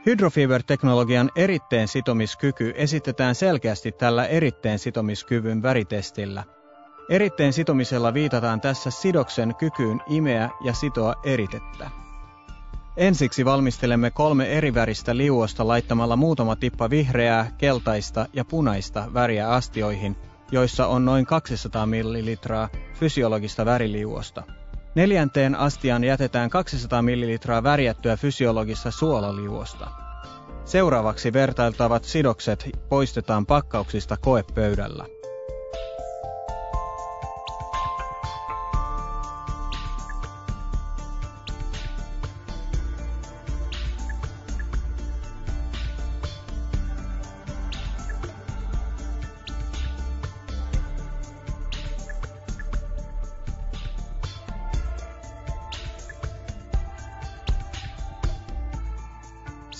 Hydrofiber-teknologian eritteen sitomiskyky esitetään selkeästi tällä eritteen sitomiskyvyn väritestillä. Eritteen sitomisella viitataan tässä sidoksen kykyyn imeä ja sitoa eritettä. Ensiksi valmistelemme 3 eri väristä liuosta laittamalla muutama tippa vihreää, keltaista ja punaista väriä astioihin, joissa on noin 200 ml fysiologista väriliuosta. 4. astiaan jätetään 200 ml värjättyä fysiologista suolaliuosta. Seuraavaksi vertailtavat sidokset poistetaan pakkauksista koepöydällä.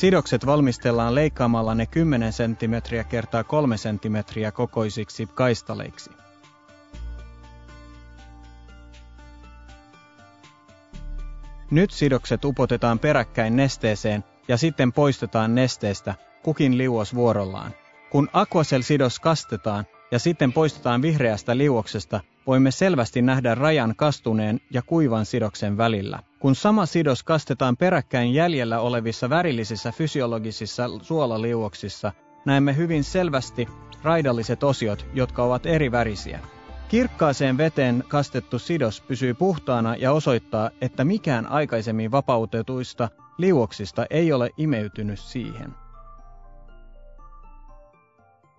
Sidokset valmistellaan leikkaamalla ne 10 cm x 3 cm kokoisiksi kaistaleiksi. Nyt sidokset upotetaan peräkkäin nesteeseen ja sitten poistetaan nesteestä kukin liuos vuorollaan. Kun Aquacel-sidos kastetaan ja sitten poistetaan vihreästä liuoksesta, voimme selvästi nähdä rajan kastuneen ja kuivan sidoksen välillä. Kun sama sidos kastetaan peräkkäin jäljellä olevissa värillisissä fysiologisissa suolaliuoksissa, näemme hyvin selvästi raidalliset osiot, jotka ovat eri värisiä. Kirkkaaseen veteen kastettu sidos pysyy puhtaana ja osoittaa, että mikään aikaisemmin vapautetuista liuoksista ei ole imeytynyt siihen.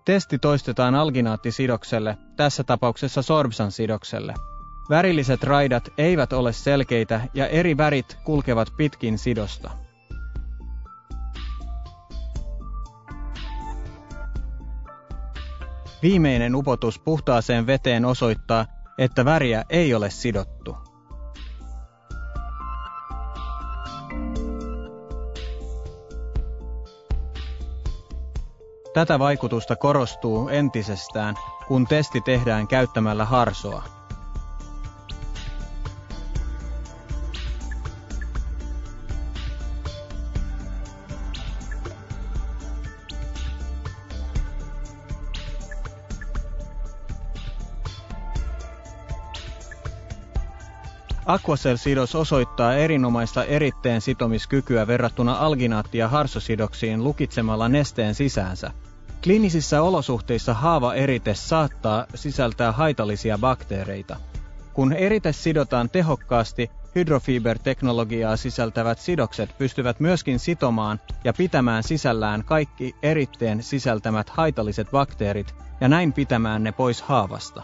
Testi toistetaan alginaattisidokselle, tässä tapauksessa sorbsan-sidokselle. Värilliset raidat eivät ole selkeitä ja eri värit kulkevat pitkin sidosta. Viimeinen upotus puhtaaseen veteen osoittaa, että väriä ei ole sidottu. Tätä vaikutusta korostuu entisestään, kun testi tehdään käyttämällä harsoa. Aquacel-sidos osoittaa erinomaista eritteen sitomiskykyä verrattuna alginaatti- ja harsosidoksiin lukitsemalla nesteen sisäänsä. Kliinisissä olosuhteissa haavaerite saattaa sisältää haitallisia bakteereita. Kun erite sidotaan tehokkaasti, hydrofiber-teknologiaa sisältävät sidokset pystyvät myöskin sitomaan ja pitämään sisällään kaikki eritteen sisältämät haitalliset bakteerit ja näin pitämään ne pois haavasta.